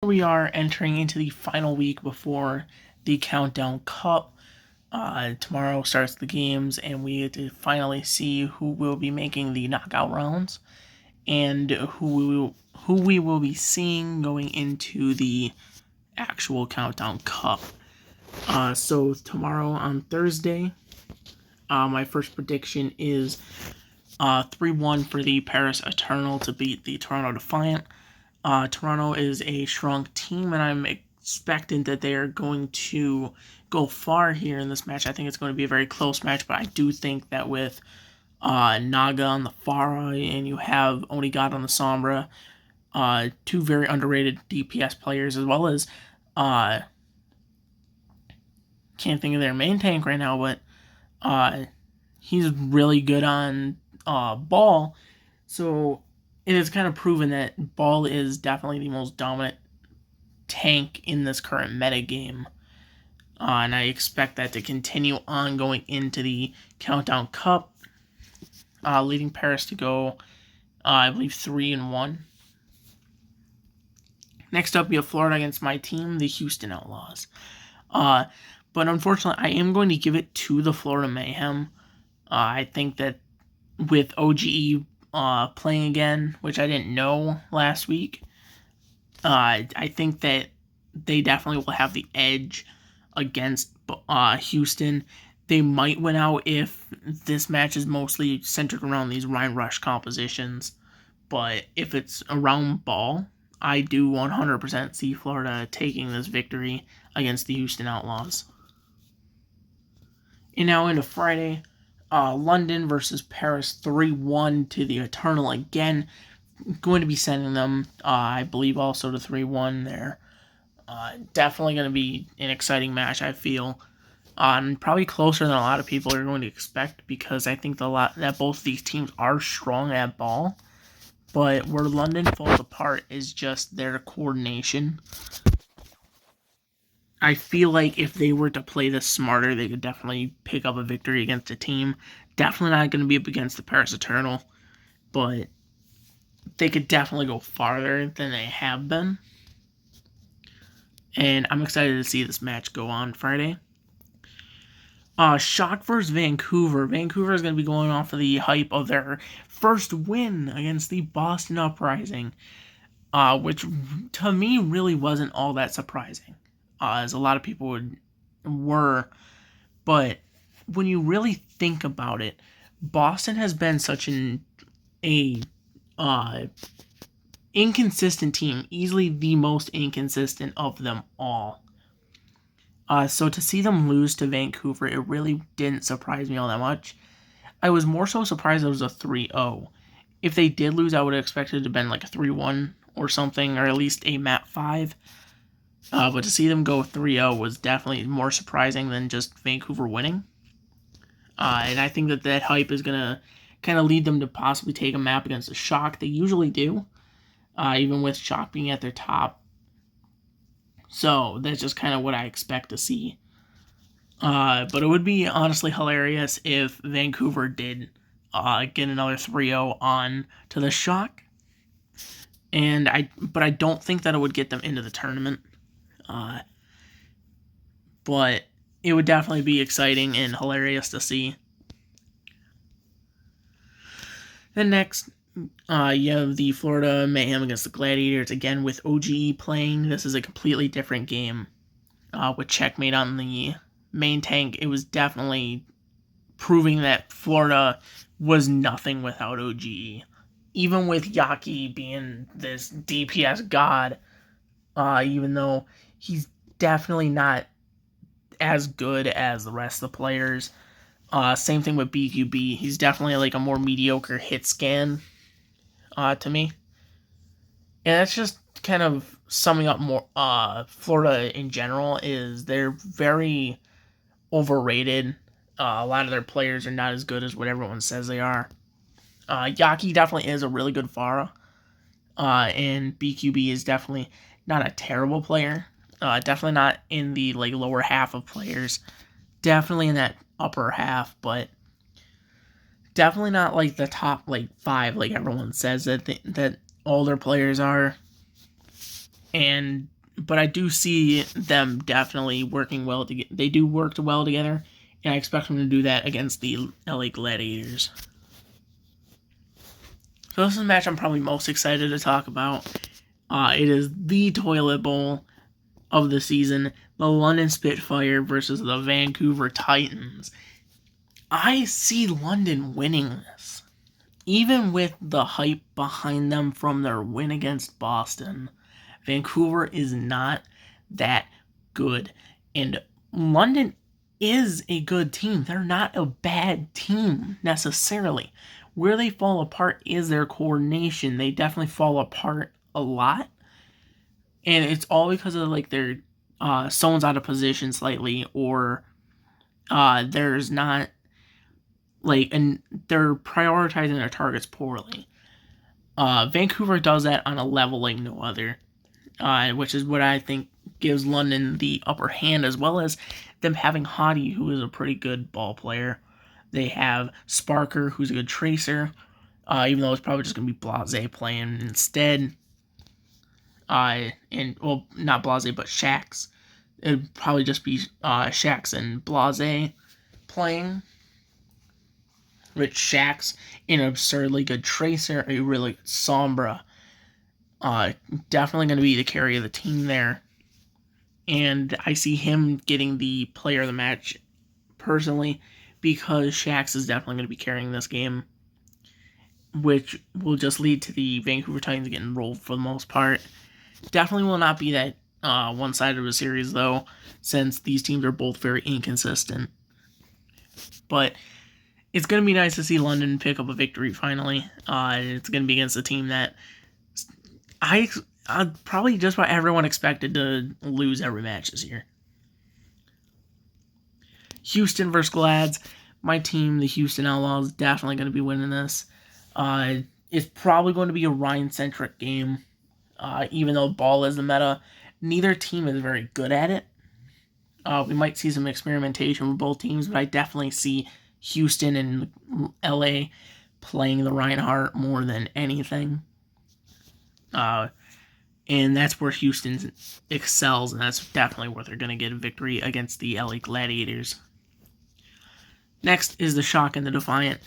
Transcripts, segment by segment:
We are entering into the final week before the Countdown Cup. Tomorrow starts the games, and we get to finally see who will be making the knockout rounds and who we will be seeing going into the actual Countdown Cup. So tomorrow on Thursday, my first prediction is 3-1 for the Paris Eternal to beat the Toronto Defiant. Toronto is a strong team, and I'm expecting that they are going to go far here in this match. I think it's going to be a very close match, but I do think that with Naga on the Pharah and you have Onigata on the Sombra, two very underrated DPS players, as well as can't think of their main tank right now, but he's really good on ball, so it is kind of proven that ball is definitely the most dominant tank in this current meta game. And I expect that to continue on going into the Countdown Cup, leading Paris to go, I believe, 3-1. Next up, we have Florida against my team, the Houston Outlaws. But unfortunately, I am going to give it to the Florida Mayhem. I think that with OGE playing again, which I didn't know last week, I think that they definitely will have the edge against Houston. They might win out if this match is mostly centered around these Ryan Rush compositions, but if it's around ball, I do 100% see Florida taking this victory against the Houston Outlaws. And now into Friday, London versus Paris, 3-1 to the Eternal again. Going to be sending them, I believe, also to 3-1 there. Definitely going to be an exciting match, I feel. Probably closer than a lot of people are going to expect, because I think that both of these teams are strong at ball. But where London falls apart is just their coordination. I feel like if they were to play this smarter, they could definitely pick up a victory against a team. Definitely not going to be up against the Paris Eternal, but they could definitely go farther than they have been. And I'm excited to see this match go on Friday. Shock versus Vancouver. Vancouver is going to be going off of the hype of their first win against the Boston Uprising, which to me really wasn't all that surprising, as a lot of people were. But when you really think about it, Boston has been such a inconsistent team, easily the most inconsistent of them all. So to see them lose to Vancouver, it really didn't surprise me all that much. I was more so surprised it was a 3-0. If they did lose, I would have expected it to have been like a 3-1 or something, or at least a map 5. But to see them go 3-0 was definitely more surprising than just Vancouver winning. And I think that hype is going to kind of lead them to possibly take a map against the Shock. They usually do, even with Shock being at their top. So that's just kind of what I expect to see. But it would be honestly hilarious if Vancouver did get another 3-0 on to the Shock. But I don't think that it would get them into the tournament. But it would definitely be exciting and hilarious to see. Then next, you have the Florida Mayhem against the Gladiators, again with OGE playing. This is a completely different game. With Checkmate on the main tank, it was definitely proving that Florida was nothing without OGE. Even with Yaki being this DPS god, even though he's definitely not as good as the rest of the players. Same thing with BQB. He's definitely like a more mediocre hit scan to me. And that's just kind of summing up more Florida in general, is they're very overrated. A lot of their players are not as good as what everyone says they are. Yaki definitely is a really good Pharah. And BQB is definitely not a terrible player. Definitely not in the like lower half of players. Definitely in that upper half, but definitely not like the top like 5 like everyone says that all their players are. And but I do see them definitely working well together. They do work well together, and I expect them to do that against the LA Gladiators. So this is a match I'm probably most excited to talk about. It is the toilet bowl of the season, the London Spitfire versus the Vancouver Titans. I see London winning this. Even with the hype behind them from their win against Boston, Vancouver is not that good. And London is a good team. They're not a bad team necessarily. Where they fall apart is their coordination. They definitely fall apart a lot. And it's all because of like their someone's out of position slightly, or there's not and they're prioritizing their targets poorly. Vancouver does that on a level like no other, which is what I think gives London the upper hand, as well as them having Hottie, who is a pretty good ball player. They have Sparker, who's a good tracer, even though it's probably just going to be Blase playing instead. Not Blase, but Shax. It'd probably just be Shax and Blase playing. Rich Shax, an absurdly good tracer, a really good Sombra. Definitely going to be the carry of the team there. And I see him getting the player of the match personally, because Shax is definitely going to be carrying this game, which will just lead to the Vancouver Titans getting rolled for the most part. Definitely will not be that one-sided of a series, though, since these teams are both very inconsistent. But it's going to be nice to see London pick up a victory finally. It's going to be against a team that I probably just about everyone expected to lose every match this year. Houston versus Glads. My team, the Houston Outlaws, definitely going to be winning this. It's probably going to be a Ryan-centric game. Even though ball is the meta, neither team is very good at it. We might see some experimentation with both teams, but I definitely see Houston and LA playing the Reinhardt more than anything. And that's where Houston excels, and that's definitely where they're going to get a victory against the LA Gladiators. Next is the Shock and the Defiant.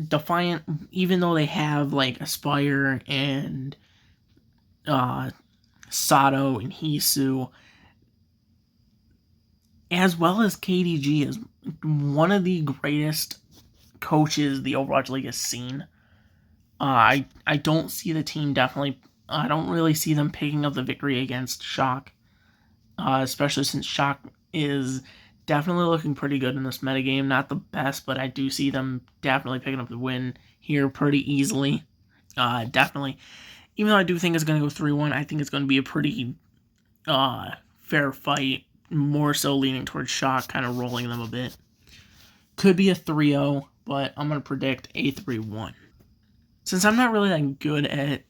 Defiant, even though they have Aspire and Sato and Hisu, as well as KDG, is one of the greatest coaches the Overwatch League has seen. I don't see the team I don't really see them picking up the victory against Shock, especially since Shock is definitely looking pretty good in this metagame. Not the best, but I do see them definitely picking up the win here pretty easily. Definitely. Even though I do think it's going to go 3-1, I think it's going to be a pretty fair fight, more so leaning towards Shock, kind of rolling them a bit. Could be a 3-0, but I'm going to predict a 3-1. Since I'm not really that good at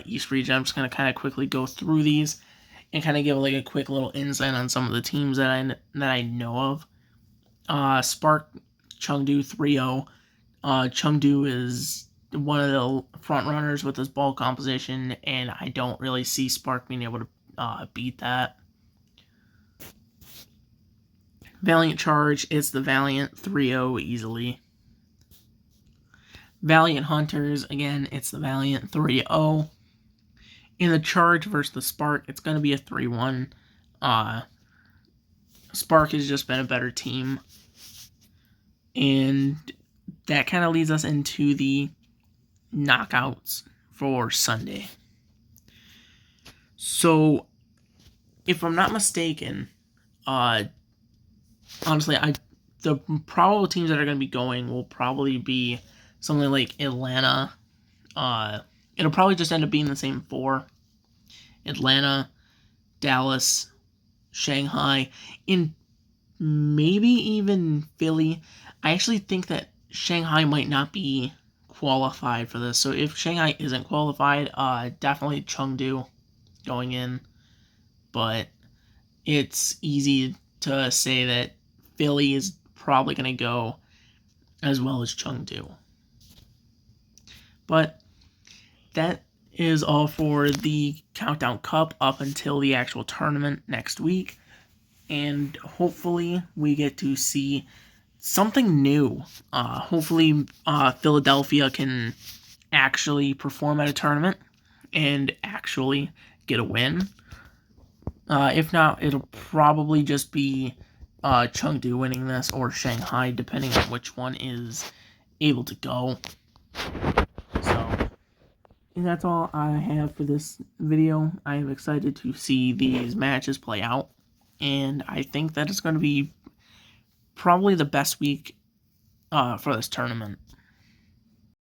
East Region, I'm just going to kind of quickly go through these and kind of give a quick little insight on some of the teams that I know of. Spark, Chengdu 3-0. Chengdu is one of the front runners with his ball composition, and I don't really see Spark being able to beat that. Valiant Charge, it's the Valiant 3-0 easily. Valiant Hunters, again, it's the Valiant 3-0. In the Charge versus the Spark, it's going to be a 3-1. Spark has just been a better team. And that kind of leads us into the knockouts for Sunday. So, if I'm not mistaken, honestly, the probable teams that are going to be going will probably be something like Atlanta. It'll probably just end up being the same four. Atlanta, Dallas, Shanghai, and maybe even Philly. I actually think that Shanghai might not be qualified for this. So if Shanghai isn't qualified, definitely Chengdu going in. But it's easy to say that Philly is probably going to go as well as Chengdu. But that is all for the Countdown Cup up until the actual tournament next week. And hopefully we get to see something new. Hopefully Philadelphia can actually perform at a tournament and actually get a win. If not, it'll probably just be Chengdu winning this or Shanghai, depending on which one is able to go. So, and that's all I have for this video. I am excited to see these matches play out, and I think that it's going to be probably the best week for this tournament.